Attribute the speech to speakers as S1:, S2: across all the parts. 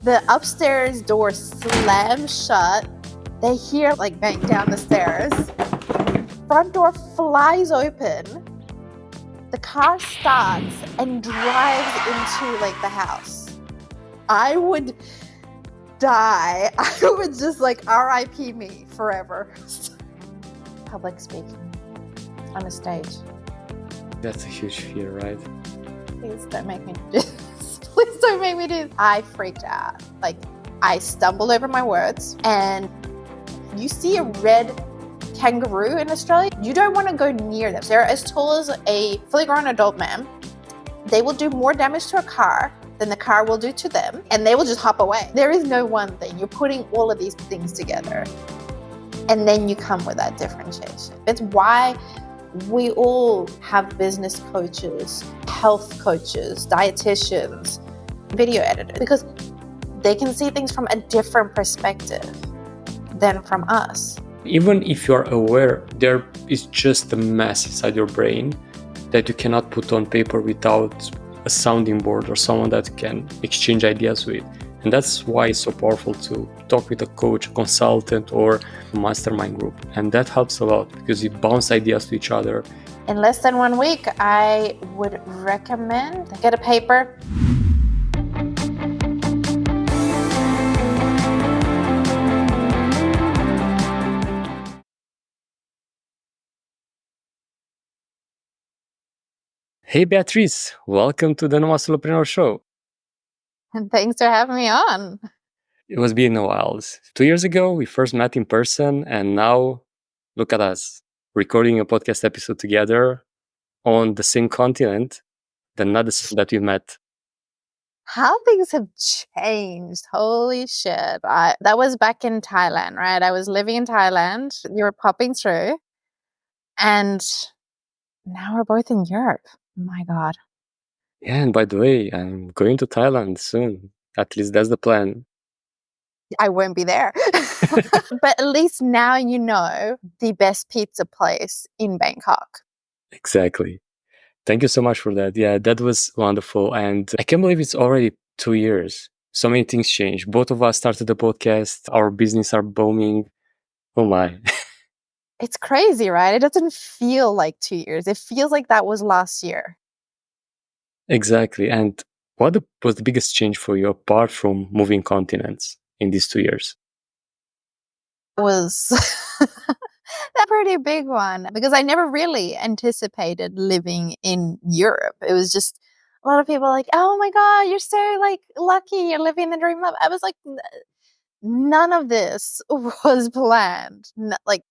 S1: The upstairs door slams shut. They hear like bang down the stairs. Front door flies open. The car starts and drives into like the house. I would die. I would just like RIP me forever. Public speaking on a stage.
S2: That's a huge fear, right?
S1: Please don't make me do this. Please don't make me do this. I freaked out. Like, I stumbled over my words, and you see a red kangaroo in Australia, you don't want to go near them. They're as tall as a fully grown adult man. They will do more damage to a car than the car will do to them, and they will just hop away. There is no one thing. You're putting all of these things together, and then you come with that differentiation. It's why we all have business coaches, health coaches, dietitians, video editors, because they can see things from a different perspective than from us.
S2: Even if you're aware, there is just a mess inside your brain that you cannot put on paper without a sounding board or someone that can exchange ideas with. And that's why it's so powerful to talk with a coach, a consultant, or a mastermind group. And that helps a lot because you bounce ideas to each other.
S1: In less than 1 week, I would recommend get a paper.
S2: Hey Beatrice, welcome to the Nomad Solopreneur show.
S1: And thanks for having me on.
S2: It was been a while. 2 years ago, we first met in person, and now look at us, recording a podcast episode together on the same continent, not the same that we met.
S1: How things have changed. Holy shit. That was back in Thailand, right? I was living in Thailand. You were popping through. And now we're both in Europe. Oh my God.
S2: Yeah, and by the way, I'm going to Thailand soon. At least that's the plan.
S1: I won't be there. But at least now you know the best pizza place in Bangkok.
S2: Exactly. Thank you so much for that. Yeah, that was wonderful. And I can't believe it's already 2 years. So many things changed. Both of us started the podcast. Our business are booming. Oh my.
S1: It's crazy, right? It doesn't feel like 2 years. It feels like that was last year.
S2: Exactly. And what was the biggest change for you apart from moving continents in these 2 years?
S1: Was a pretty big one because I never really anticipated living in Europe. It was just a lot of people like, oh my God, you're so like lucky, you're living the dream life. I was like, none of this was planned. Like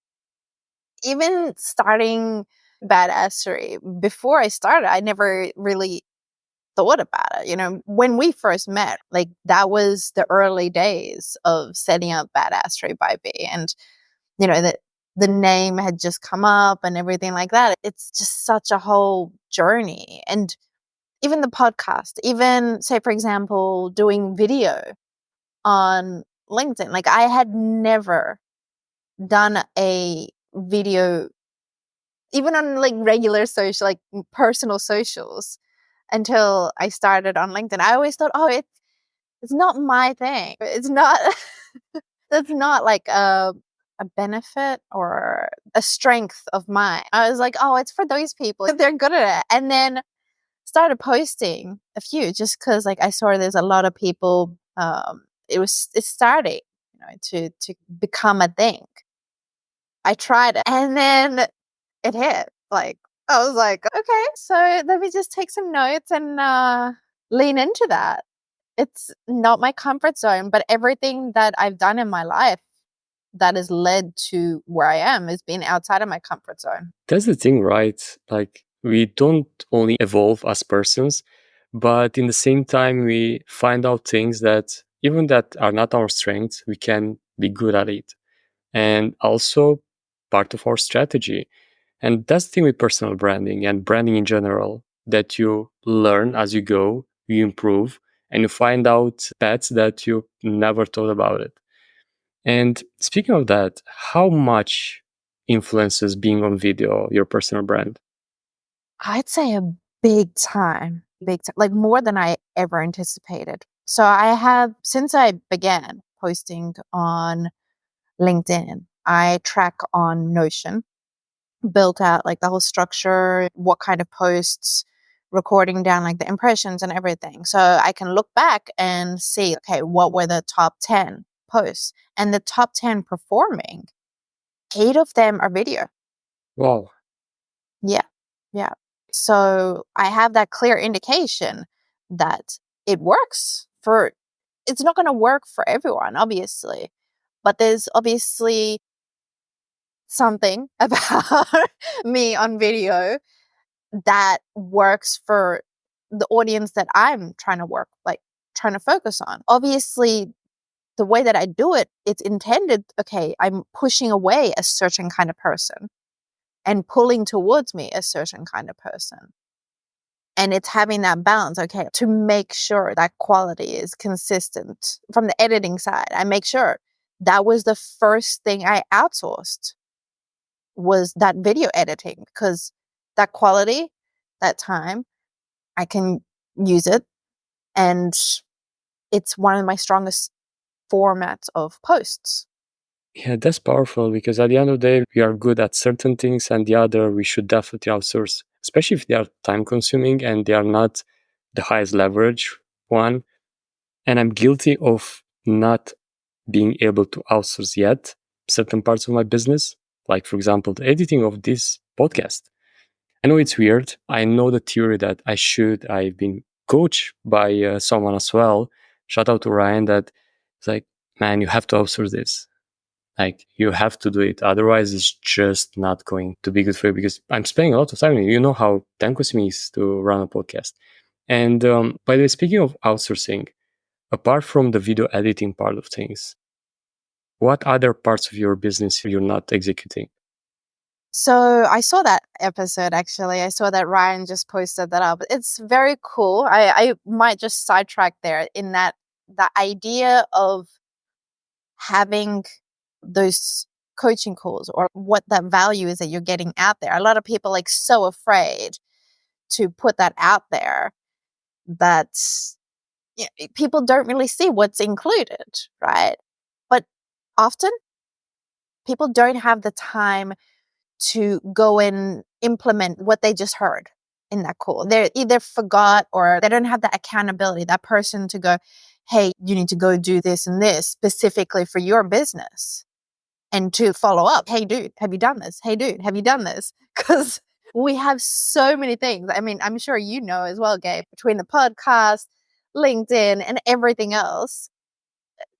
S1: even starting badassery, before I started, I never really thought about it. You know, when we first met, like that was the early days of setting up Badassery by B. And, you know, that the name had just come up and everything like that. It's just such a whole journey. And even the podcast, even say, for example, doing video on LinkedIn, like I had never done a video, even on like regular social, like personal socials, until I started on LinkedIn. I always thought, oh, it's not my thing. It's not, that's not like a benefit or a strength of mine. I was like, oh, it's for those people. They're good at it. And then started posting a few just because like I saw there's a lot of people, it's starting, you know, to become a thing. I tried it and then it hit. Like, I was like, okay, so let me just take some notes and lean into that. It's not my comfort zone, but everything that I've done in my life that has led to where I am has been outside of my comfort zone.
S2: That's the thing, right? Like we don't only evolve as persons, but in the same time, we find out things that even that are not our strengths, we can be good at it. And also part of our strategy. And that's the thing with personal branding and branding in general, that you learn as you go, you improve, and you find out paths that you never thought about it. And speaking of that, how much influences being on video your personal brand?
S1: I'd say a big time, like more than I ever anticipated. So I have, since I began posting on LinkedIn, I track on Notion, built out like the whole structure, what kind of posts, recording down like the impressions and everything. So I can look back and see, okay, what were the top 10 posts? And the top 10 performing, 8 of them are video.
S2: Wow.
S1: Yeah. Yeah. So I have that clear indication that it works for, it's not going to work for everyone, obviously, but there's obviously something about me on video that works for the audience that I'm trying to work, like trying to focus on. Obviously, the way that I do it, it's intended, okay, I'm pushing away a certain kind of person and pulling towards me a certain kind of person. And it's having that balance, okay, to make sure that quality is consistent from the editing side. I make sure that was the first thing I outsourced, was that video editing, because that quality, that time, I can use it. And it's one of my strongest formats of posts.
S2: Yeah, that's powerful because at the end of the day, we are good at certain things and the other we should definitely outsource, especially if they are time consuming and they are not the highest leverage one. And I'm guilty of not being able to outsource yet certain parts of my business, like, for example, the editing of this podcast. I know it's weird. I know the theory that I should. I've been coached by someone as well. Shout out to Ryan that it's like, man, you have to outsource this. Like, you have to do it. Otherwise, it's just not going to be good for you because I'm spending a lot of time. You know how time consuming is to run a podcast. And by the way, speaking of outsourcing, apart from the video editing part of things, what other parts of your business you're not executing?
S1: So I saw that episode, actually. I saw that Ryan just posted that up. It's very cool. I might just sidetrack there in that the idea of having those coaching calls, or what that value is that you're getting out there. A lot of people like so afraid to put that out there that, people don't really see what's included, right? But often people don't have the time to go and implement what they just heard in that call. They either forgot, or they don't have that accountability, that person to go, hey, you need to go do this and this specifically for your business, and to follow up. Hey, dude, have you done this? Hey, dude, have you done this? Because we have so many things. I mean, I'm sure you know as well, Gabe, between the podcast, LinkedIn, and everything else,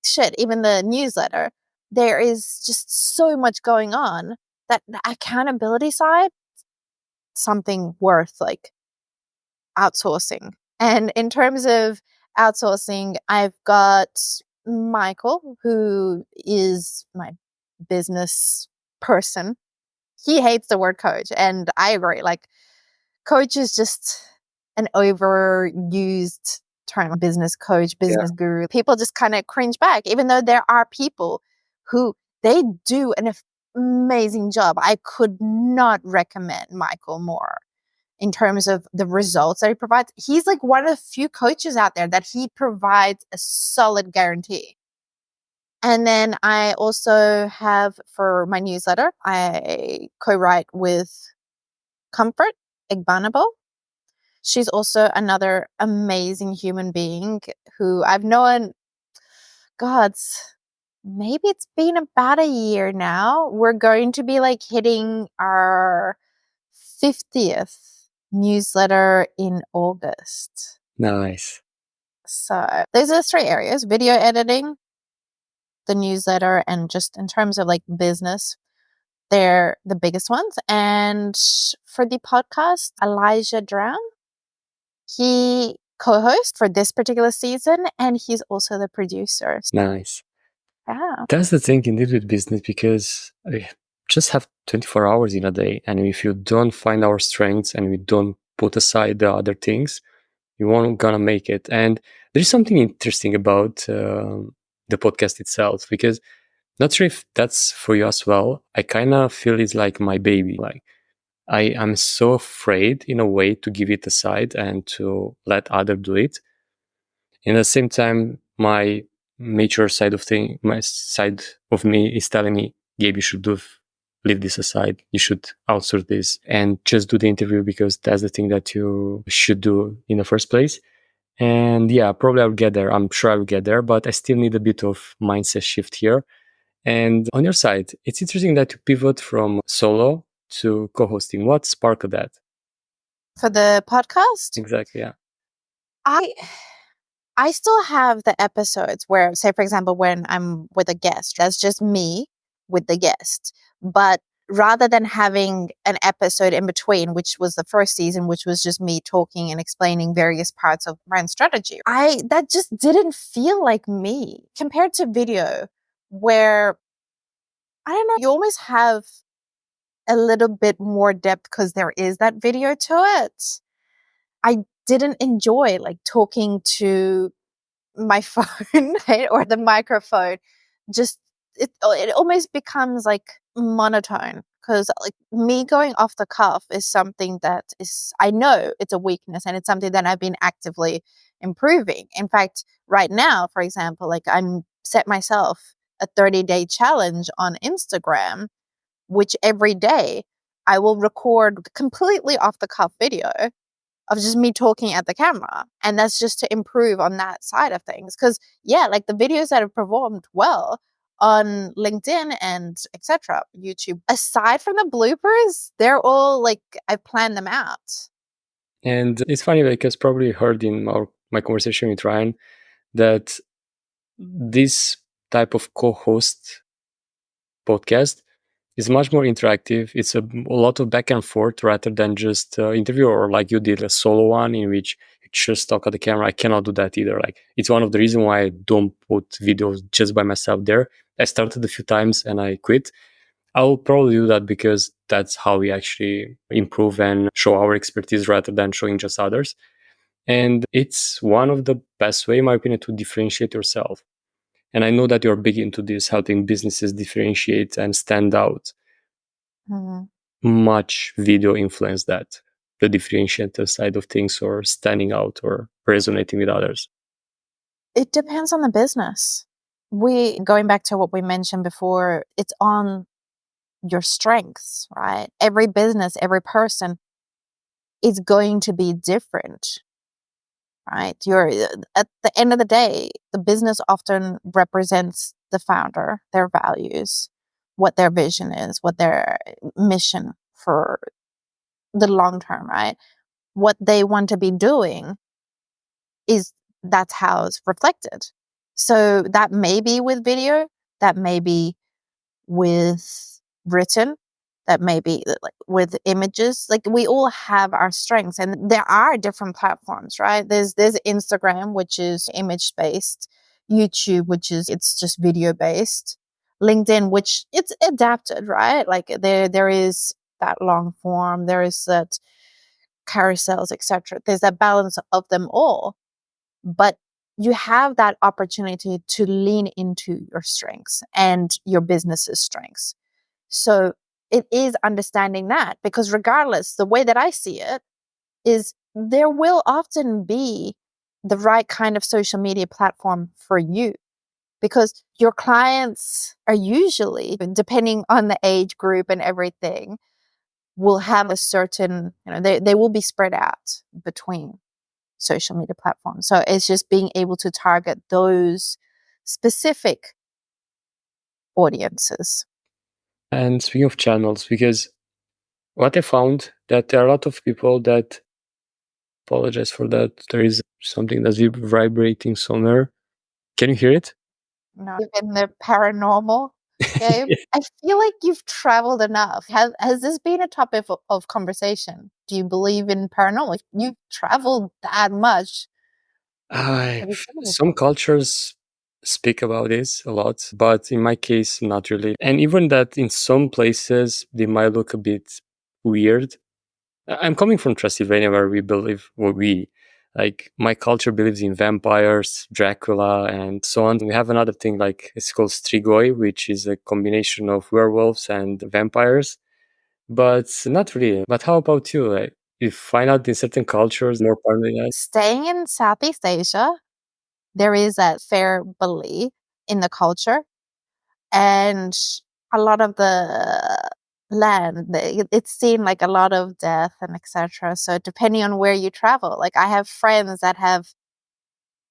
S1: shit, even the newsletter, there is just so much going on that the accountability side, something worth like outsourcing. And in terms of outsourcing, I've got Michael, who is my business person. He hates the word coach, and I agree. Like, coach is just an overused term. Business coach,
S2: Yeah.
S1: business guru. People just kind of cringe back, even though there are people who they do an amazing job. I could not recommend Michael more in terms of the results that he provides. He's like one of the few coaches out there that he provides a solid guarantee. And then I also have, for my newsletter, I co-write with Comfort Igbanabo. She's also another amazing human being who I've known, maybe it's been about a year now. We're going to be like hitting our 50th newsletter in August.
S2: Nice.
S1: So those are the 3 areas: video editing, the newsletter, and just in terms of like business, they're the biggest ones. And for the podcast, Elijah Drown, he co-hosts for this particular season, and he's also the producer.
S2: Nice.
S1: Yeah.
S2: That's the thing indeed with business because we just have 24 hours in a day. And if you don't find our strengths and we don't put aside the other things, you won't gonna make it. And there's something interesting about the podcast itself because not sure if that's for you as well. I kind of feel it's like my baby. Like I am so afraid in a way to give it aside and to let other do it. In the same time, my mature side of thing, my side of me is telling me, Gabe, you should leave this aside. You should outsource this and just do the interview because that's the thing that you should do in the first place. And yeah, probably I'll get there. I'm sure I'll get there, but I still need a bit of mindset shift here. And on your side, it's interesting that you pivot from solo to co-hosting. What sparked that?
S1: For the podcast,
S2: Exactly, yeah.
S1: I still have the episodes where, say, for example, when I'm with a guest, that's just me with the guest. But rather than having an episode in between, which was the first season, which was just me talking and explaining various parts of brand strategy, that just didn't feel like me compared to video, where I don't know, you almost have a little bit more depth because there is that video to it. I didn't enjoy like talking to my phone, right, or the microphone. Just it almost becomes like monotone because like me going off the cuff is something that is, I know it's a weakness and it's something that I've been actively improving. In fact, right now, for example, like I'm set myself a 30-day challenge on Instagram, which every day I will record completely off the cuff video of just me talking at the camera. And that's just to improve on that side of things. Because, yeah, like the videos that have performed well on LinkedIn and etc. YouTube, aside from the bloopers, they're all like I've planned them out.
S2: And it's funny because probably heard in my conversation with Ryan that this type of co-host podcast is much more interactive. It's a lot of back and forth rather than just interview or like you did a solo one in which you just talk at the camera. I cannot do that either. Like it's one of the reasons why I don't put videos just by myself there. I started a few times and I quit. I'll probably do that because that's how we actually improve and show our expertise rather than showing just others. And it's one of the best way, in my opinion, to differentiate yourself. And I know that you're big into this, helping businesses differentiate and stand out.
S1: Mhm.
S2: Much video influence that, the differentiator side of things, or standing out or resonating with others.
S1: It depends on the business. Going back to what we mentioned before, it's on your strengths, right? Every business, every person is going to be different, right? At the end of the day, the business often represents the founder, their values, what their vision is, what their mission for the long term, right? What they want to be doing is that's how it's reflected. So that may be with video, that may be with written, that may be like with images. Like we all have our strengths, and there are different platforms, right? There's Instagram, which is image based, YouTube, which is it's just video based, LinkedIn, which it's adapted, right? Like there is that long form, there is that carousels, etc. There's that balance of them all, but you have that opportunity to lean into your strengths and your business's strengths. So it is understanding that, because regardless, the way that I see it is there will often be the right kind of social media platform for you, because your clients are usually, depending on the age group and everything, will have a certain, they will be spread out between social media platforms. So it's just being able to target those specific audiences.
S2: And speaking of channels, because what I found that there are a lot of people that apologize for that. There is something that's vibrating somewhere. Can you hear it?
S1: No, in the paranormal game, I feel like you've traveled enough. Has this been a topic of conversation? Do you believe in paranormal? If you've traveled that much, have you seen
S2: Some
S1: anything?
S2: cultures speak about this a lot, but in my case, not really. And even that in some places, they might look a bit weird. I'm coming from Transylvania, where we believe, well, we, like, my culture believes in vampires, Dracula, and so on. We have another thing, like, it's called Strigoi, which is a combination of werewolves and vampires, but not really. But how about you? Like, you find out in certain cultures more paranoia?
S1: Staying in Southeast Asia, there is that fair belief in the culture, and a lot of the land, it's seen like a lot of death and etc. So depending on where you travel, like I have friends that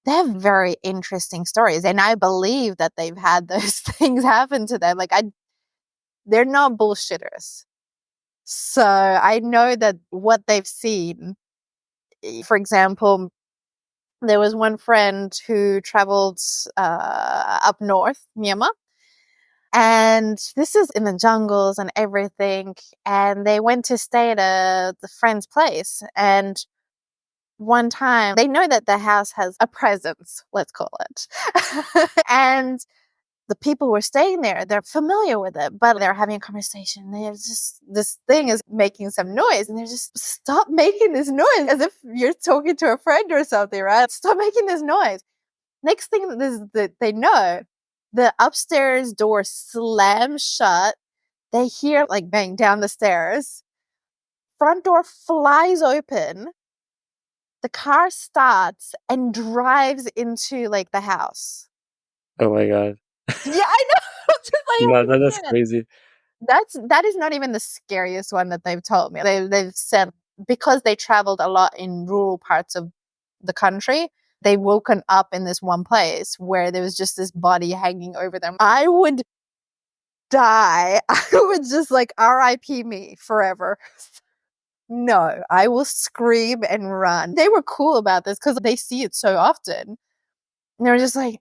S1: they have very interesting stories, and I believe that they've had those things happen to them. Like they're not bullshitters. So I know that what they've seen. For example, there was one friend who traveled up north, Myanmar, and this is in the jungles and everything. And they went to stay at the friend's place. And one time, they know that the house has a presence, let's call it. And the people who are staying there, they're familiar with it, but they're having a conversation. There's just this thing is making some noise, and they're just, stop making this noise, as if you're talking to a friend or something, right? Stop making this noise. Next thing that they know, the upstairs door slams shut. They hear like bang down the stairs. Front door flies open. The car starts and drives into like the house.
S2: Oh my god.
S1: Yeah, I know. Just like,
S2: No,
S1: oh
S2: that's
S1: my God.
S2: crazy.
S1: That is not even the scariest one that they've told me. They've said because they traveled a lot in rural parts of the country, they woken up in this one place where there was just this body hanging over them. I would die. I would just like RIP me forever. No, I will scream and run. They were cool about this because they see it so often. And they were just like,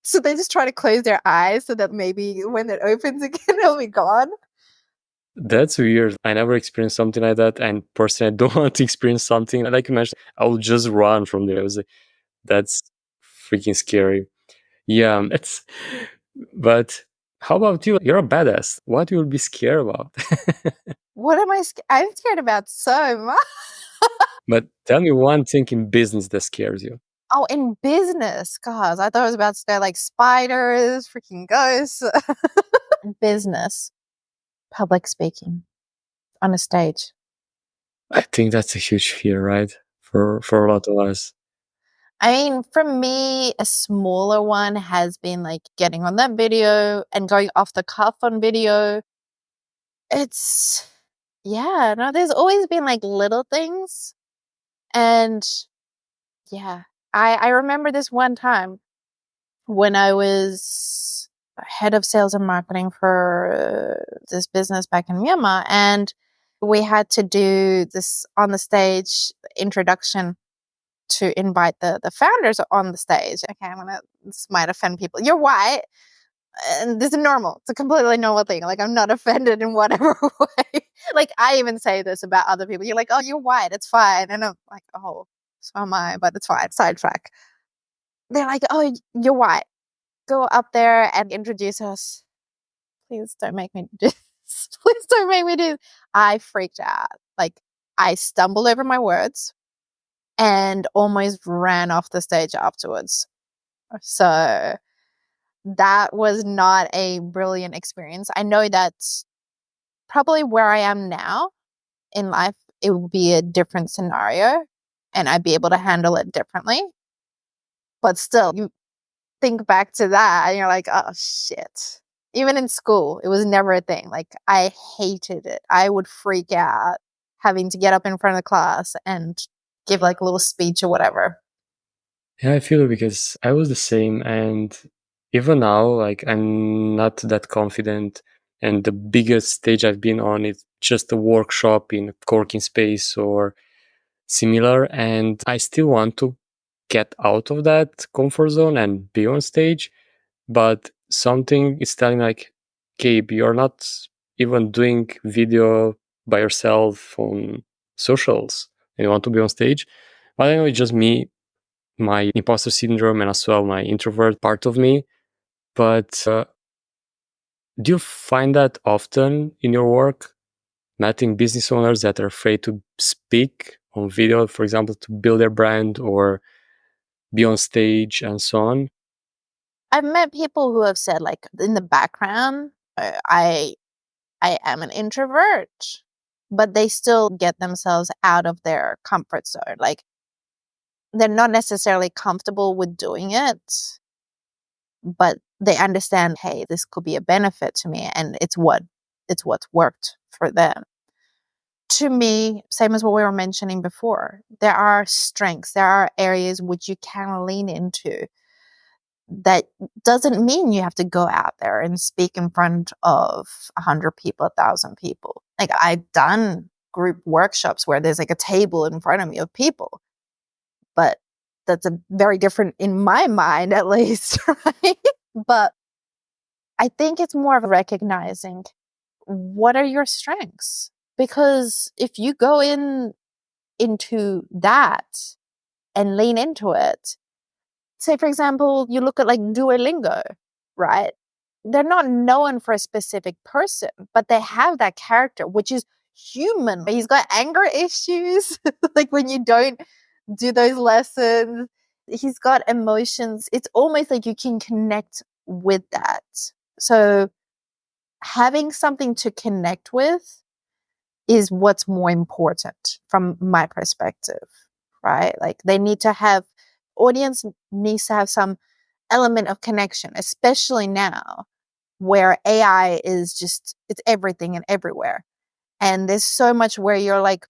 S1: so they just try to close their eyes so that maybe when it opens again, it'll be gone.
S2: That's weird. I never experienced something like that. And personally, I don't want to experience something like you mentioned. I will just run from there. I was like, that's freaking scary. Yeah, it's. But how about you? You're a badass. What you will be scared about?
S1: What am I? I'm scared about so much.
S2: But tell me one thing in business that scares you.
S1: Oh, in business, gosh, I thought I was about to say like spiders, freaking ghosts. Business, public speaking on a stage.
S2: I think that's a huge fear, right? For a lot of us.
S1: I mean, for me, a smaller one has been like getting on that video and going off the cuff on video. It's, yeah, no, there's always been like little things. And yeah, I remember this one time when I was head of sales and marketing for this business back in Myanmar, and we had to do this on the stage introduction to invite the founders on the stage. Okay, this might offend people. You're white, and this is normal. It's a completely normal thing. Like, I'm not offended in whatever way. Like, I even say this about other people. You're like, oh, you're white. It's fine. And I'm like, oh, so am I, but it's fine. Sidetrack. They're like, oh, you're white. Go up there and introduce us. Please don't make me do this. Please don't make me do this. I freaked out. Like, I stumbled over my words and almost ran off the stage afterwards. So that was not a brilliant experience. I know that probably where I am now in life, it would be a different scenario and I'd be able to handle it differently. But still, you think back to that and you're like, oh shit. Even in school, it was never a thing. Like, I hated it. I would freak out having to get up in front of the class and give like a little speech or whatever.
S2: Yeah, I feel it because I was the same, and even now, like I'm not that confident. And the biggest stage I've been on is just a workshop in a co-working space or similar, and I still want to get out of that comfort zone and be on stage. But something is telling like, Gabe, you're not even doing video by yourself on socials, and you want to be on stage. But I know it's just me, my imposter syndrome, and as well my introvert part of me. But do you find that often in your work, meeting business owners that are afraid to speak on video, for example, to build their brand or be on stage and so on?
S1: I've met people who have said, like, in the background, I am an introvert, but they still get themselves out of their comfort zone. Like, they're not necessarily comfortable with doing it, but they understand, hey, this could be a benefit to me, and it's what's worked for them. To me, same as what we were mentioning before, there are strengths, there are areas which you can lean into. That doesn't mean you have to go out there and speak in front of 100 people, 1,000 people. Like, I've done group workshops where there's like a table in front of me of people, but that's a very different, in my mind at least, right? But I think it's more of recognizing, what are your strengths? Because if you go into that and lean into it, say for example, you look at like Duolingo, right? They're not known for a specific person, but they have that character, which is human. He's got anger issues, like when you don't do those lessons. He's got emotions. It's almost like you can connect with that. So having something to connect with is what's more important from my perspective, right? Like, they need to have, audience needs to have some element of connection, especially now where AI is just, it's everything and everywhere. And there's so much where you're like,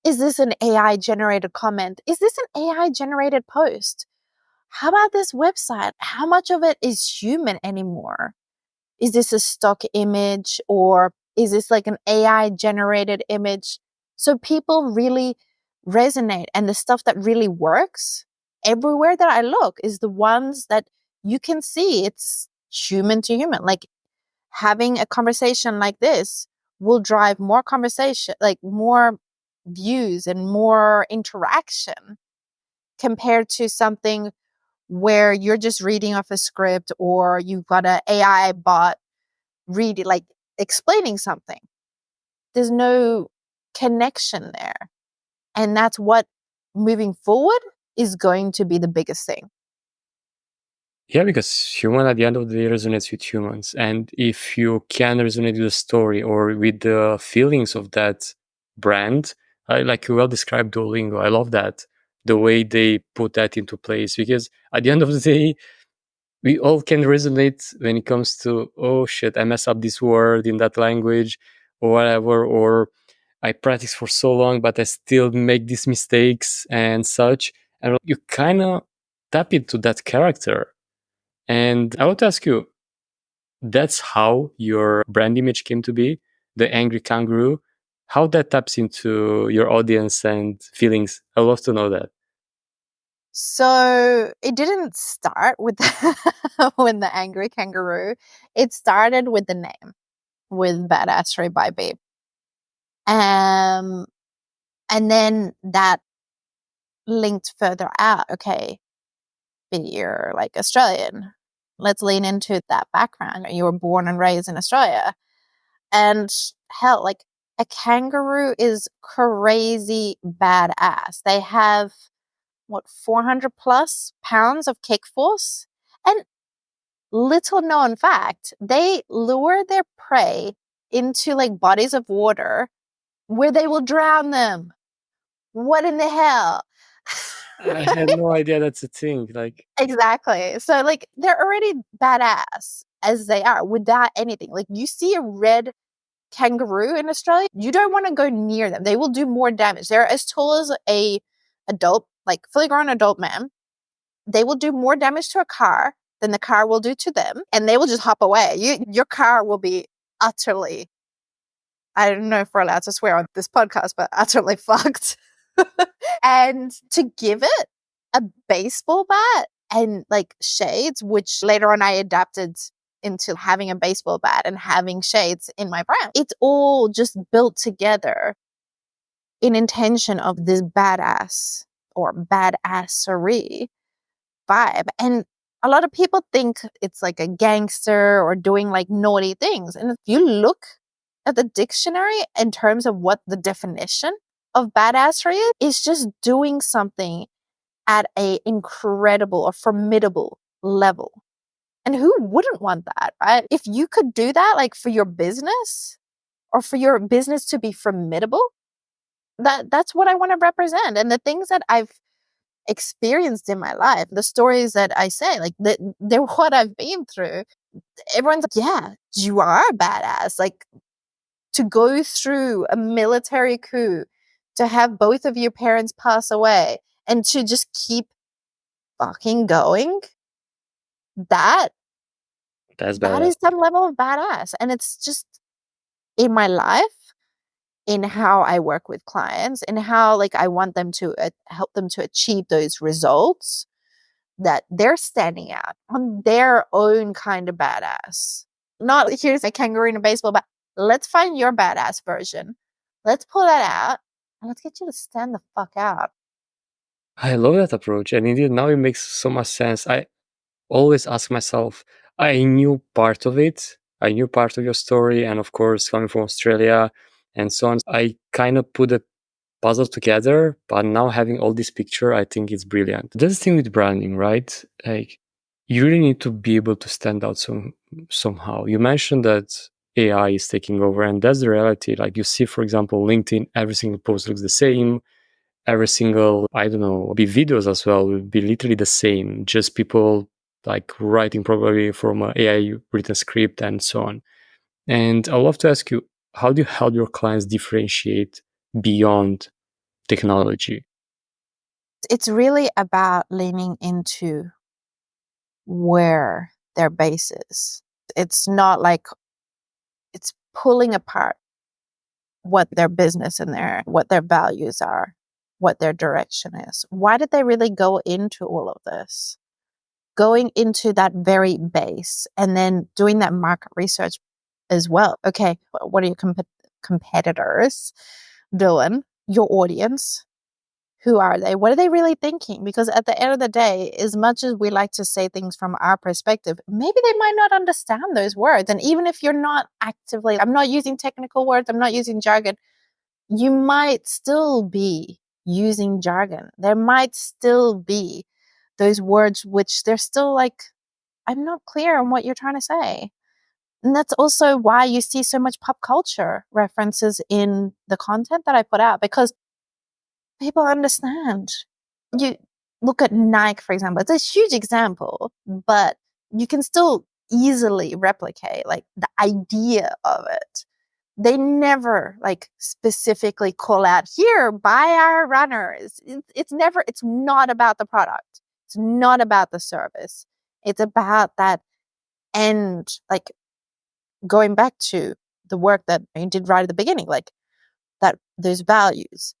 S1: is this an AI generated comment? Is this an AI generated post? How about this website? How much of it is human anymore? Is this a stock image, or is this like an AI generated image? So people really resonate, and the stuff that really works everywhere that I look is the ones that you can see it's human to human. Like, having a conversation like this will drive more conversation, like more views and more interaction, compared to something where you're just reading off a script, or you've got an AI bot read like explaining something. There's no connection there. And that's what, moving forward, is going to be the biggest thing.
S2: Yeah, because human at the end of the day resonates with humans. And if you can resonate with the story or with the feelings of that brand, like you well described Duolingo, I love that. The way they put that into place. Because at the end of the day, we all can resonate when it comes to, oh shit, I mess up this word in that language or whatever, or I practice for so long, but I still make these mistakes and such. And you kind of tap into that character. And I want to ask you, that's how your brand image came to be, the angry kangaroo. How that taps into your audience and feelings. I love to know that.
S1: So it didn't start with with the angry kangaroo. It started with the name, with Badassery by Babe. Um, and then that linked further out. Okay, but you're like Australian. Let's lean into that background. You were born and raised in Australia. And hell, like, a kangaroo is crazy badass. They have, what, 400 plus pounds of kick force? And little known fact, they lure their prey into like bodies of water where they will drown them. What in the hell?
S2: I had no idea that's a thing. Like,
S1: Exactly. So, like, they're already badass as they are without anything. Like, you see a red kangaroo in Australia, you don't want to go near them. They will do more damage. They're as tall as a adult, like fully grown adult man. They will do more damage to a car than the car will do to them, and they will just hop away. Your car will be utterly, I don't know if we're allowed to swear on this podcast, but utterly fucked. And to give it a baseball bat and like shades, which later on I adapted into having a baseball bat and having shades in my brand. It's all just built together in intention of this badass or badassery vibe. And a lot of people think it's like a gangster or doing like naughty things. And if you look at the dictionary in terms of what the definition of badassery is, it's just doing something at a incredible or formidable level. And who wouldn't want that, right? If you could do that, like for your business or for your business to be formidable, that's what I want to represent. And the things that I've experienced in my life, the stories that I say, like they're what I've been through. Everyone's like, yeah, you are a badass. Like to go through a military coup, to have both of your parents pass away, and to just keep fucking going, that
S2: That's
S1: that
S2: badass.
S1: is some level of badass. And it's just in my life, in how I work with clients, and how like I want them to help them to achieve those results that they're standing out on their own kind of badass. Not here's a kangaroo in a baseball bat. Let's find your badass version. Let's pull that out and let's get you to stand the fuck out.
S2: I love that approach. And indeed, now it makes so much sense. I always ask myself, I knew part of it. I knew part of your story. And of course, coming from Australia and so on, I kind of put the puzzle together. But now having all this picture, I think it's brilliant. That's the thing with branding, right? Like, you really need to be able to stand out somehow. You mentioned that AI is taking over, and that's the reality. Like, you see, for example, LinkedIn, every single post looks the same. Every single, I don't know, be videos as well will be literally the same, just people like writing probably from an AI written script and so on. And I'd love to ask you, how do you help your clients differentiate beyond technology?
S1: It's really about leaning into where their base is. It's not like it's pulling apart what their business and what their values are, what their direction is. Why did they really go into all of this? Going into that very base and then doing that market research as well. Okay, what are your competitors doing? Your audience, who are they? What are they really thinking? Because at the end of the day, as much as we like to say things from our perspective, maybe they might not understand those words. And even if you're not actively, I'm not using technical words, I'm not using jargon, you might still be using jargon. There might still be those words which they're still like, I'm not clear on what you're trying to say. And that's also why you see so much pop culture references in the content that I put out, because people understand. You look at Nike, for example, it's a huge example, but you can still easily replicate like the idea of it. They never like specifically call out here, buy our runners. It's never, it's not about the product. It's not about the service. It's about that end, like going back to the work that you did right at the beginning, like that, those values,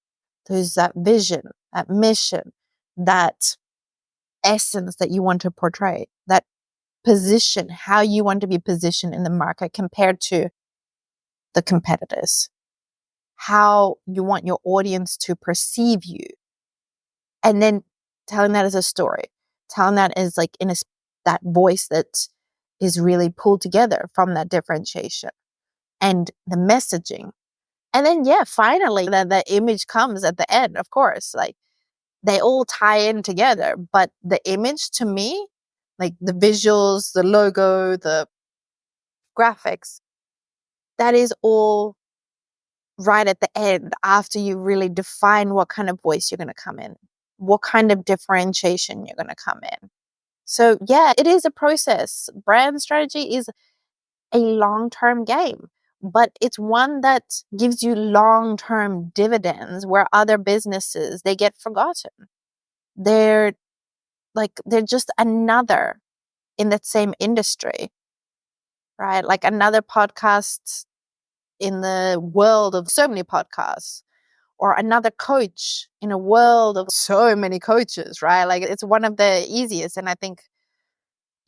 S1: there's that vision, that mission, that essence that you want to portray, that position, how you want to be positioned in the market compared to the competitors, how you want your audience to perceive you. And then telling that as a story, telling that as like in that voice that is really pulled together from that differentiation and the messaging. And then, yeah, finally, the image comes at the end, of course. Like they all tie in together. But the image to me, like the visuals, the logo, the graphics, that is all right at the end after you really define what kind of voice you're going to come in, what kind of differentiation you're going to come in. So, yeah, it is a process. Brand strategy is a long-term game, but it's one that gives you long-term dividends where other businesses, they get forgotten. They're they're just another in that same industry, right? Like another podcast in the world of so many podcasts, or another coach in a world of so many coaches, right? Like it's one of the easiest. And I think,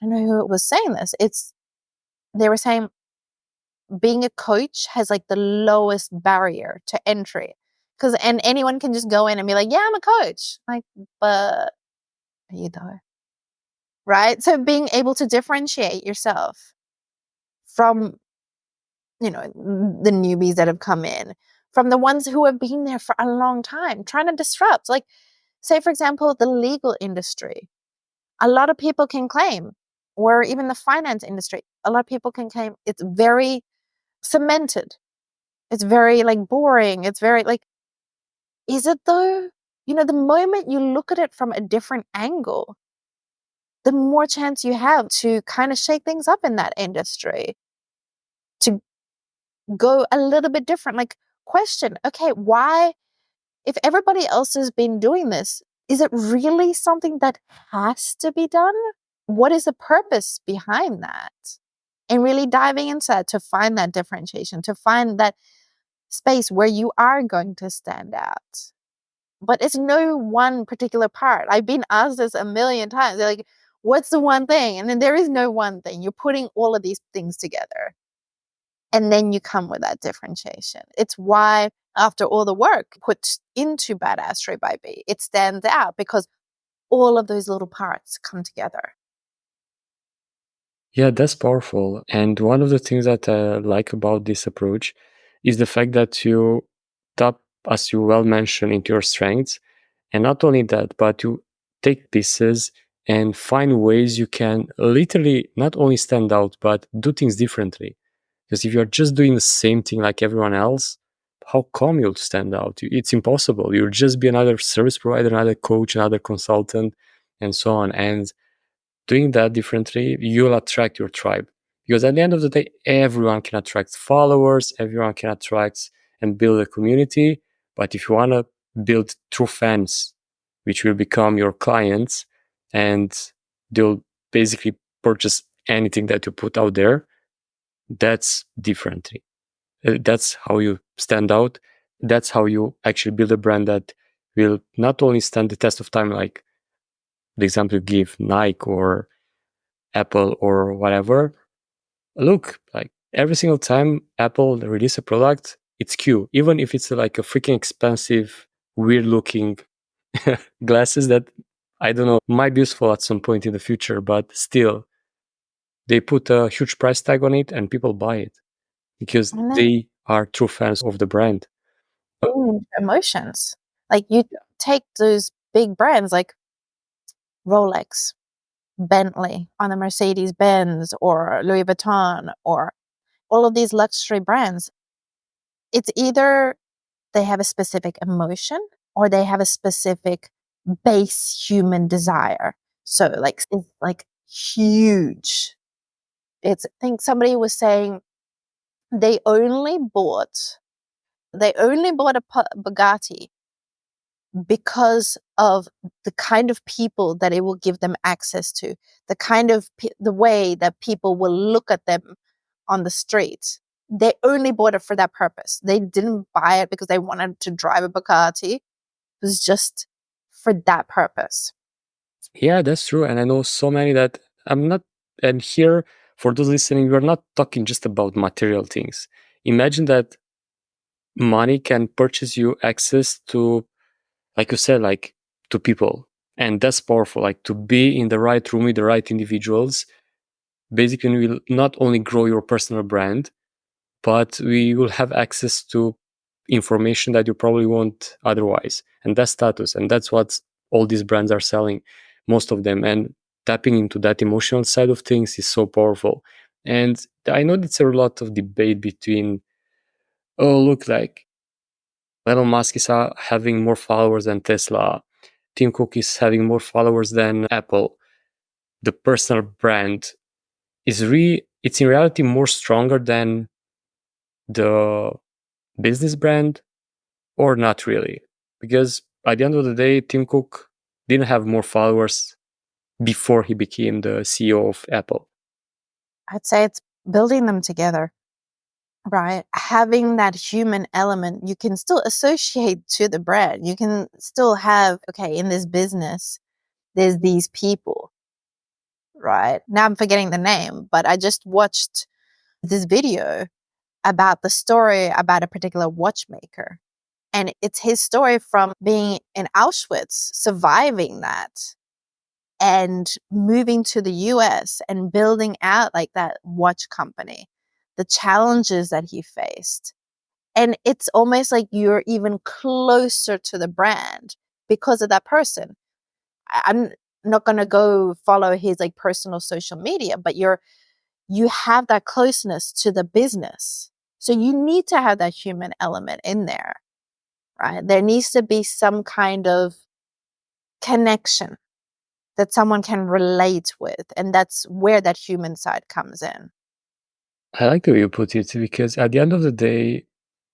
S1: I don't know who was saying this. They were saying being a coach has like the lowest barrier to entry, and anyone can just go in and be like, yeah, I'm a coach. Like, but are you though? Right? So being able to differentiate yourself from, the newbies that have come in, from the ones who have been there for a long time, trying to disrupt. Like, say, for example, the legal industry. A lot of people can claim, or even the finance industry, a lot of people can claim it's very cemented. It's very like boring. It's very like, is it though? the moment you look at it from a different angle, the more chance you have to kind of shake things up in that industry, to go a little bit different. Like, question, okay, why, if everybody else has been doing this, is it really something that has to be done? What is the purpose behind that? And really diving into that to find that differentiation, to find that space where you are going to stand out. But it's no one particular part. I've been asked this a million times. They're like, what's the one thing? And then there is no one thing. You're putting all of these things together. And then you come with that differentiation. It's why, after all the work put into Badass Trade by B, it stands out because all of those little parts come together.
S2: Yeah, that's powerful. And one of the things that I like about this approach is the fact that you tap, as you well mentioned, into your strengths. And not only that, but you take pieces and find ways you can literally not only stand out, but do things differently. Because if you're just doing the same thing like everyone else, how come you'll stand out? It's impossible. You'll just be another service provider, another coach, another consultant, and so on. And doing that differently, you'll attract your tribe. Because at the end of the day, everyone can attract followers, everyone can attract and build a community. But if you want to build true fans, which will become your clients, and they'll basically purchase anything that you put out there, that's differently. That's how you stand out. That's how you actually build a brand that will not only stand the test of time, like the example you give, Nike or Apple or whatever. Look, like every single time Apple release a product, it's Q. Even if it's like a freaking expensive, weird looking glasses that I don't know might be useful at some point in the future, but still, they put a huge price tag on it and people buy it because
S1: And then
S2: they are true fans of the brand.
S1: emotions. Like, you take those big brands like Rolex, Bentley, on a Mercedes Benz, or Louis Vuitton, or all of these luxury brands. It's either they have a specific emotion or they have a specific base human desire. So, like, it's like huge. I think somebody was saying they only bought a Bugatti because of the kind of people that it will give them access to, the kind of the way that people will look at them on the street. They only bought it for that purpose. They didn't buy it because they wanted to drive a Bugatti. It was just for that purpose.
S2: Yeah, that's true. And I know so many that I'm not, and here for those listening, we're not talking just about material things. Imagine that money can purchase you access to, like you said, like to people. And that's powerful. Like to be in the right room with the right individuals, basically will not only grow your personal brand, but we will have access to information that you probably won't otherwise. And that's status. And that's what all these brands are selling, most of them. And tapping into that emotional side of things is so powerful. And I know it's a lot of debate between, oh, look, like Elon Musk is having more followers than Tesla. Tim Cook is having more followers than Apple. The personal brand is it's in reality more stronger than the business brand, or not really. Because at the end of the day, Tim Cook didn't have more followers before he became the CEO of Apple.
S1: I'd say it's building them together, right? Having that human element, you can still associate to the brand. You can still have, okay, in this business, there's these people, right? Now I'm forgetting the name, but I just watched this video about the story about a particular watchmaker. And it's his story from being in Auschwitz, surviving that, and moving to the US and building out like that watch company, the challenges that he faced. And it's almost like you're even closer to the brand because of that person. I'm not going to go follow his like personal social media, but you have that closeness to the business. So you need to have that human element in there, right? There needs to be some kind of connection that someone can relate with. And that's where that human side comes in.
S2: I like the way you put it, because at the end of the day,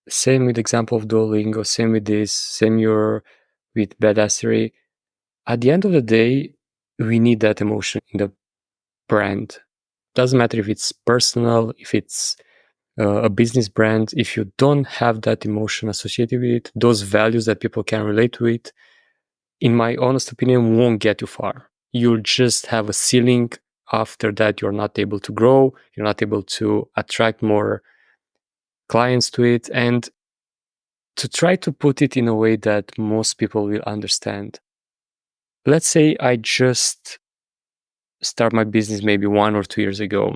S2: same with the example of Duolingo, same with this, same your with badassery. At the end of the day, we need that emotion in the brand. Doesn't matter if it's personal, if it's a business brand. If you don't have that emotion associated with it, those values that people can relate to it, in my honest opinion, won't get you far. You'll just have a ceiling. After that, you're not able to grow. You're not able to attract more clients to it. And to try to put it in a way that most people will understand. Let's say I just start my business maybe 1 or 2 years ago.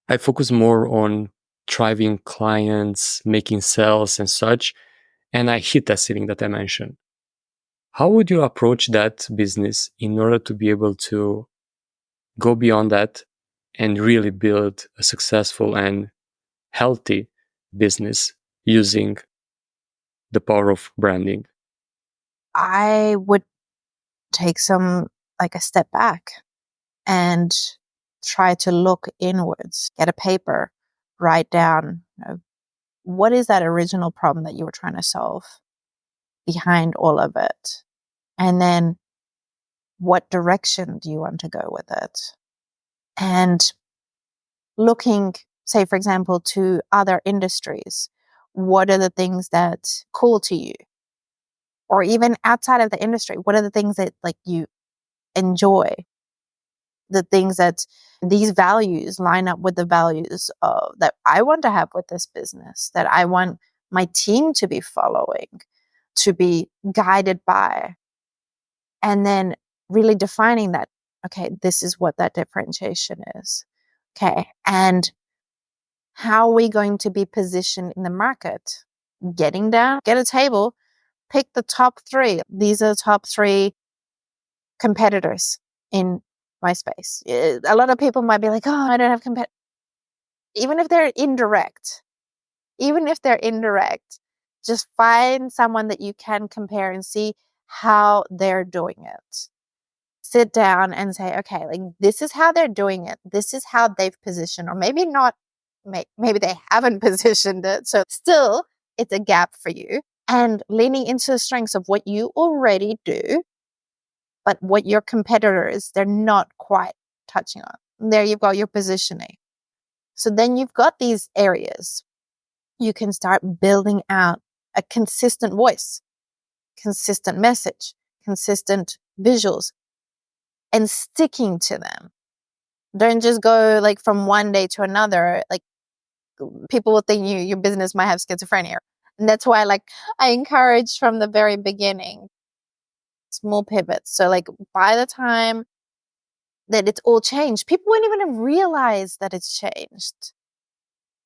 S2: I focus more on driving clients, making sales and such, and I hit that ceiling that I mentioned. How would you approach that business in order to be able to go beyond that and really build a successful and healthy business using the power of branding?
S1: I would take like a step back and try to look inwards, get a paper, write down, what is that original problem that you were trying to solve behind all of it? And then what direction do you want to go with it? And looking, say, for example, to other industries, what are the things that cool to you? Or even outside of the industry, what are the things that like you enjoy? The things that these values line up with the values that I want to have with this business, that I want my team to be following, to be guided by, and then really defining that, okay, this is what that differentiation is. Okay. And how are we going to be positioned in the market? Getting down, get a table, pick the top three. These are the top three competitors in my space. A lot of people might be like, oh, I don't have competitors. Even if they're indirect, just find someone that you can compare and see how they're doing it. Sit down and say, okay, like this is how they're doing it. This is how they've positioned, or maybe not, maybe they haven't positioned it. So still, it's a gap for you. And leaning into the strengths of what you already do, but what your competitors, they're not quite touching on. There you've got your positioning. So then you've got these areas. You can start building out a consistent voice, consistent message, consistent visuals, and sticking to them. Don't just go like from one day to another. Like people will think your business might have schizophrenia. And that's why like I encourage from the very beginning small pivots. So like by the time that it's all changed, people won't even realize that it's changed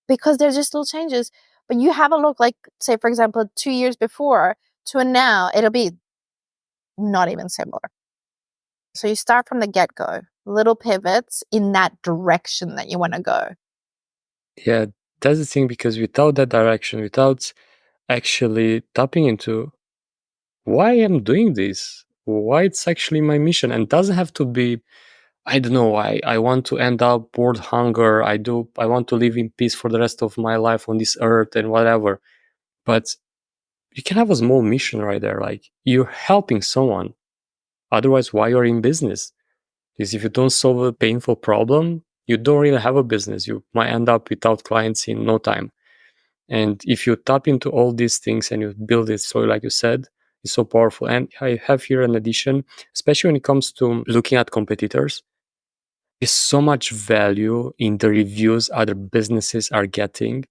S1: because they're just little changes. But you have a look, like say for example 2 years before to now, it'll be not even similar. So you start from the get-go, little pivots in that direction that you want to go.
S2: Yeah, that's the thing, because without that direction, without actually tapping into why I'm doing this, why it's actually my mission, and doesn't have to be, I don't know, I want to end up world hunger, I want to live in peace for the rest of my life on this earth and whatever. But you can have a small mission right there, like you're helping someone. Otherwise, why you're in business? Because if you don't solve a painful problem, you don't really have a business. You might end up without clients in no time. And if you tap into all these things and you build it, so like you said, it's so powerful. And I have here an addition, especially when it comes to looking at competitors. There's so much value in the reviews other businesses are getting,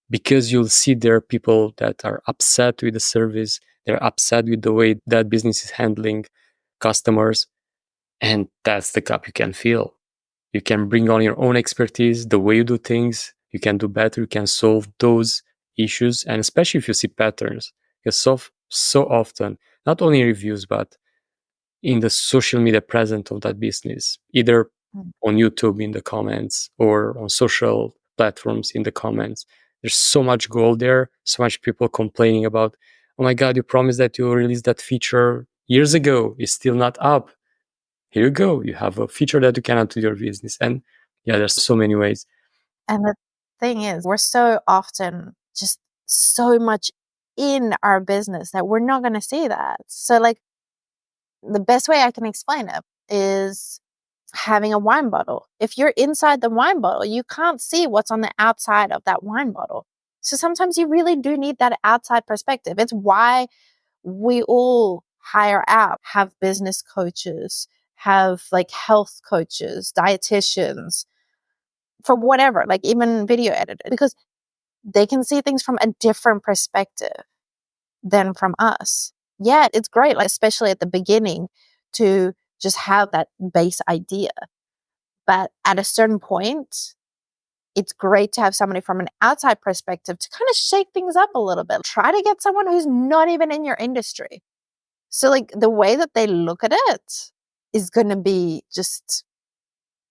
S2: because you'll see there are people that are upset with the service, they're upset with the way that business is handling customers, and that's the gap you can fill. You can bring on your own expertise, the way you do things, you can do better, you can solve those issues, and especially if you see patterns. Because so often, not only in reviews, but in the social media present of that business, either
S1: Mm.
S2: on YouTube in the comments or on social platforms in the comments. There's so much gold there, so much people complaining about, oh my God, you promised that you released that feature years ago. It's still not up. Here you go. You have a feature that you can add to your business. And yeah, there's so many ways.
S1: And the thing is, we're so often just so much in our business that we're not going to see that. So, like, the best way I can explain it is having a wine bottle. If you're inside the wine bottle, you can't see what's on the outside of that wine bottle. So sometimes you really do need that outside perspective. It's why we all hire out, have business coaches, have like health coaches, dietitians, for whatever, like even video editors, because they can see things from a different perspective than from us. Yeah, it's great, like especially at the beginning, to just have that base idea. But at a certain point, it's great to have somebody from an outside perspective to kind of shake things up a little bit. Try to get someone who's not even in your industry. So, like, the way that they look at it is going to be just,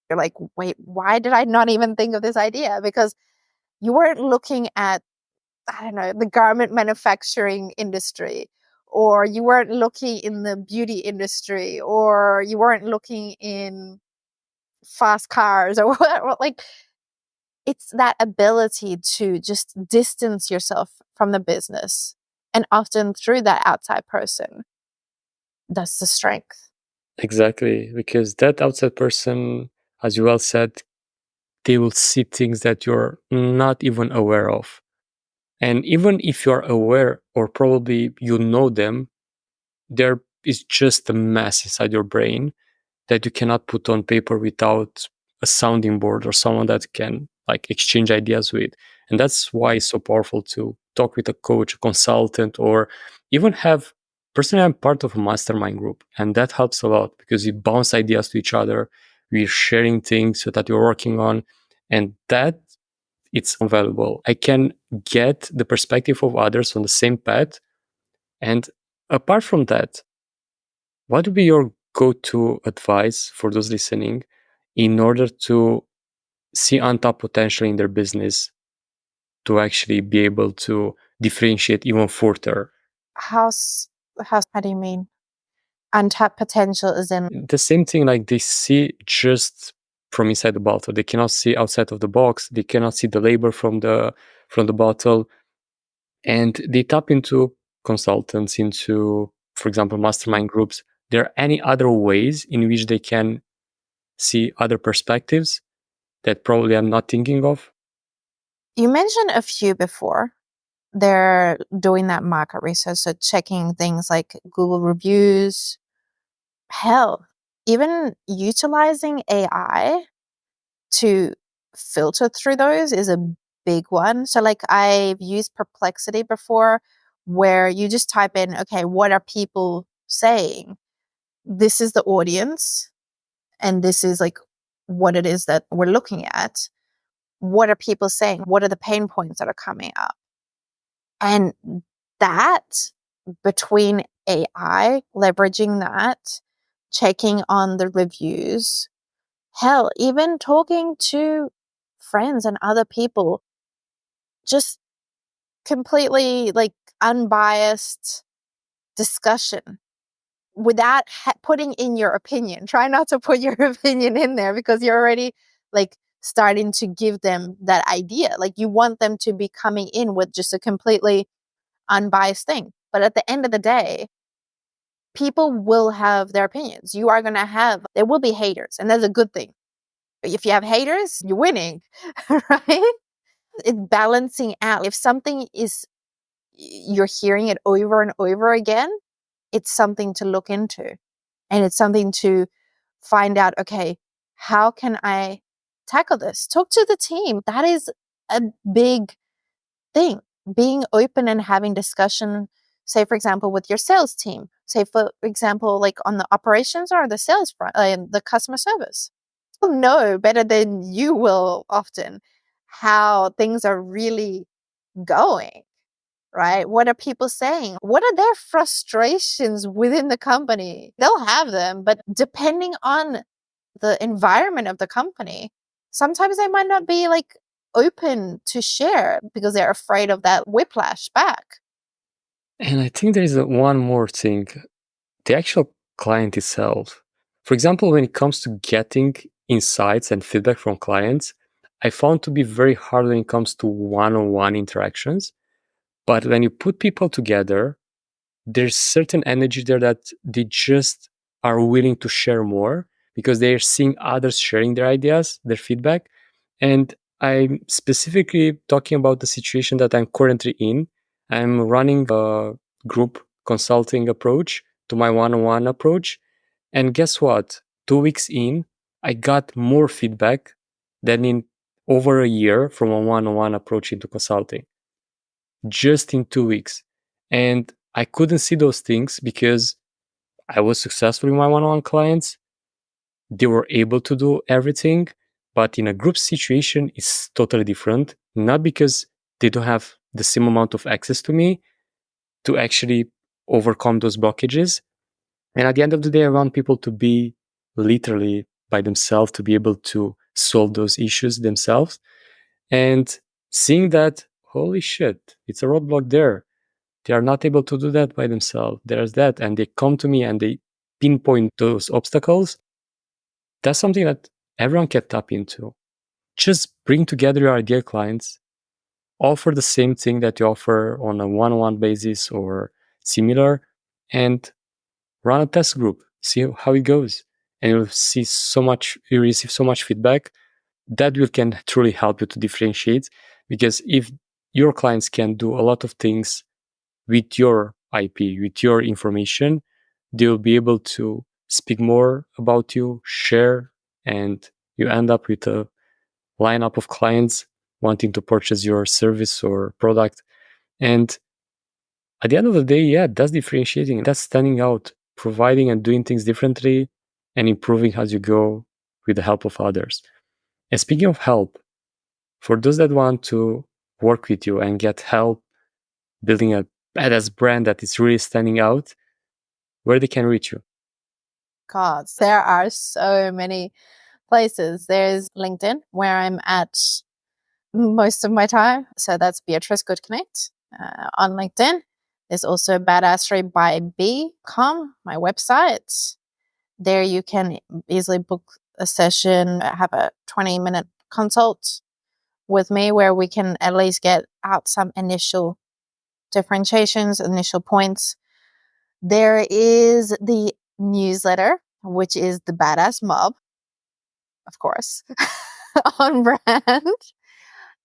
S1: you're like, wait, why did I not even think of this idea? Because you weren't looking at, I don't know, the garment manufacturing industry, or you weren't looking in the beauty industry, or you weren't looking in fast cars or what. Like, it's that ability to just distance yourself from the business. And often through that outside person, that's the strength.
S2: Exactly. Because that outside person, as you well said, they will see things that you're not even aware of. And even if you're aware or probably you know them, there is just a mess inside your brain that you cannot put on paper without a sounding board or someone that can like exchange ideas with. And that's why it's so powerful to talk with a coach, a consultant, or even have, personally, I'm part of a mastermind group, and that helps a lot because we bounce ideas to each other, we're sharing things that we're working on, and that it's valuable. I can get the perspective of others on the same path. And apart from that, what would be your go-to advice for those listening in order to see untapped potential in their business to actually be able to differentiate even further?
S1: How's, how do you mean? Untapped potential is in,
S2: The same thing, like they see just from inside the bottle. They cannot see outside of the box. They cannot see the label from the bottle, and they tap into consultants, into, for example, mastermind groups. There are any other ways in which they can see other perspectives that probably I'm not thinking of?
S1: you mentioned a few before. They're doing that market research, so checking things like Google reviews, hell, even utilizing AI to filter through those is a big one. So, like, I've used Perplexity before, where you just type in, okay, what are people saying? This is the audience, and this is like what it is that we're looking at. What are people saying? What are the pain points that are coming up? And that, between AI, leveraging that, checking on the reviews, hell, even talking to friends and other people, just completely like unbiased discussion without putting in your opinion. Try not to put your opinion in there, because you're already like starting to give them that idea. Like, you want them to be coming in with just a completely unbiased thing. But at the end of the day, people will have their opinions. You are going to have, there will be haters, and that's a good thing. If you have haters, you're winning, right? It's balancing out. If something is, you're hearing it over and over again, it's something to look into. And it's something to find out, okay, how can I tackle this? Talk to the team. That is a big thing. Being open and having discussion, say, for example, with your sales team, say, for example, like on the operations or the sales front, the customer service. They'll know better than you will often how things are really going, right? What are people saying? What are their frustrations within the company? They'll have them, but depending on the environment of the company, sometimes they might not be like open to share because they're afraid of that whiplash back.
S2: And I think there is one more thing, the actual client itself. For example, when it comes to getting insights and feedback from clients, I found to be very hard when it comes to one-on-one interactions. But when you put people together, there's certain energy there that they just are willing to share more because they're seeing others sharing their ideas, their feedback. And I'm specifically talking about the situation that I'm currently in. I'm running a group consulting approach to my one-on-one approach. And guess what? 2 weeks in, I got more feedback than in over a year from a one-on-one approach into consulting, just in 2 weeks. And I couldn't see those things because I was successful in my one-on-one clients. They were able to do everything. But in a group situation, it's totally different. Not because they don't have the same amount of access to me to actually overcome those blockages. And at the end of the day, I want people to be literally by themselves, to be able to solve those issues themselves. And seeing that, holy shit, it's a roadblock there. They are not able to do that by themselves. There's that. And they come to me and they pinpoint those obstacles. That's something that everyone can tap into. Just bring together your ideal clients, offer the same thing that you offer on a one-on-one basis or similar, and run a test group. See how it goes. And you receive so much feedback that will can truly help you to differentiate. Because if your clients can do a lot of things with your IP, with your information, they'll be able to speak more about you, share, and you end up with a lineup of clients wanting to purchase your service or product. And at the end of the day, yeah, that's differentiating, that's standing out, providing and doing things differently and improving as you go with the help of others. And speaking of help, for those that want to work with you and get help building a badass brand that is really standing out, where they can reach you.
S1: God, there are so many places. There's LinkedIn, where I'm at most of my time. So that's Beatrice Good Connect on LinkedIn. There's also Badassery by B.com, my website. There you can easily book a session, have a 20-minute consult with me where we can at least get out some initial differentiations, initial points. There is the newsletter, which is the Badass Mob, of course, on brand.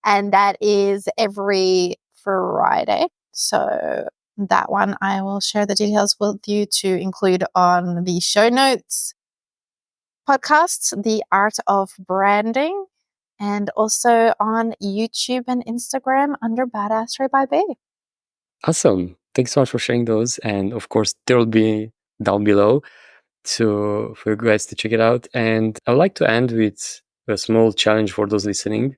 S1: And that is every Friday. So that one I will share the details with you to include on the show notes. Podcasts, The Art of Branding, and also on YouTube and Instagram under Badassery by B.
S2: Awesome. Thanks so much for sharing those. And of course, there will be down below for you guys to check it out. And I would like to end with a small challenge for those listening.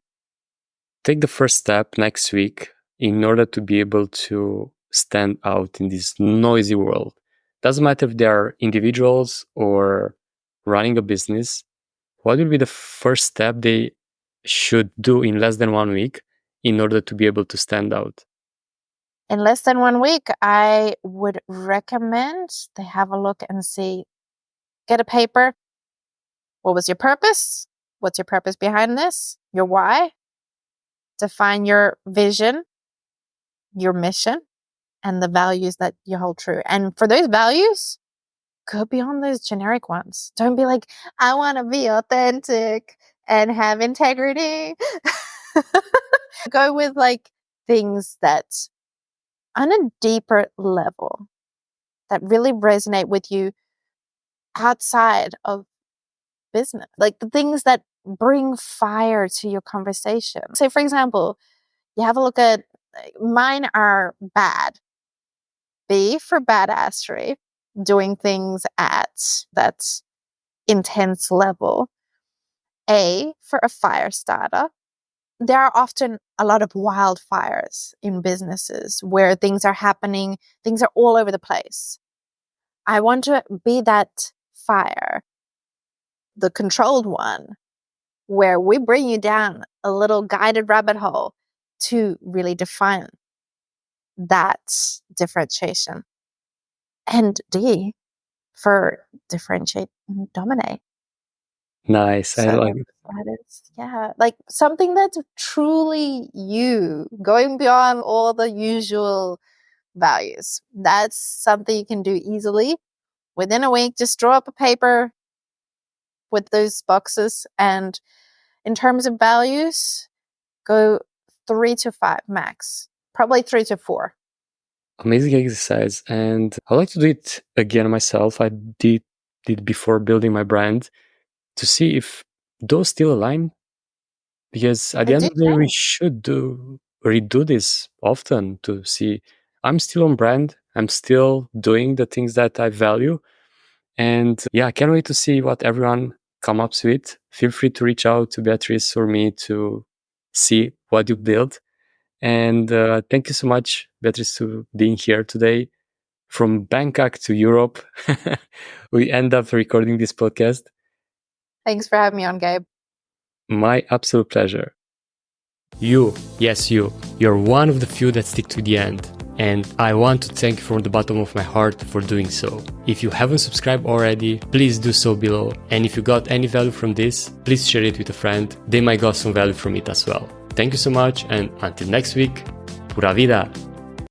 S2: Take the first step next week in order to be able to stand out in this noisy world. Doesn't matter if they are individuals or running a business. What will be the first step they should do in less than 1 week in order to be able to stand out?
S1: In less than 1 week, I would recommend they have a look and see, get a paper. What was your purpose? What's your purpose behind this? Your why? Define your vision, your mission, and the values that you hold true. And for those values, go beyond those generic ones. Don't be like, I want to be authentic and have integrity. Go with like things that on a deeper level that really resonate with you outside of business, like the things that bring fire to your conversation. Say, for example, you have a look at mine are bad. B for badassery, doing things at that intense level. A for a fire starter. There are often a lot of wildfires in businesses where things are happening, things are all over the place. I want to be that fire, the controlled one, where we bring you down a little guided rabbit hole to really define that differentiation. And D, for differentiate and dominate.
S2: Nice. I
S1: So
S2: like it.
S1: that is, yeah, like something that's truly you, going beyond all the usual values. That's something you can do easily. Within a week, just draw up a paper with those boxes. And in terms of values, go 3 to 5 max, probably 3 to 4.
S2: Amazing exercise. And I like to do it again myself. I did before building my brand to see if those still align. Because at
S1: They
S2: the end
S1: do
S2: of the day, we
S1: change.
S2: should redo this often to see I'm still on brand. I'm still doing the things that I value. And yeah, I can't wait to see what everyone come up with. Feel free to reach out to Beatrice or me to see what you build. And thank you so much, Beatrice, to being here today. From Bangkok to Europe, we end up recording this podcast.
S1: Thanks for having me on, Gabe.
S2: My absolute pleasure. You, yes, you're one of the few that stick to the end. And I want to thank you from the bottom of my heart for doing so. If you haven't subscribed already, please do so below. And if you got any value from this, please share it with a friend. They might got some value from it as well. Thank you so much, and until next week, pura vida!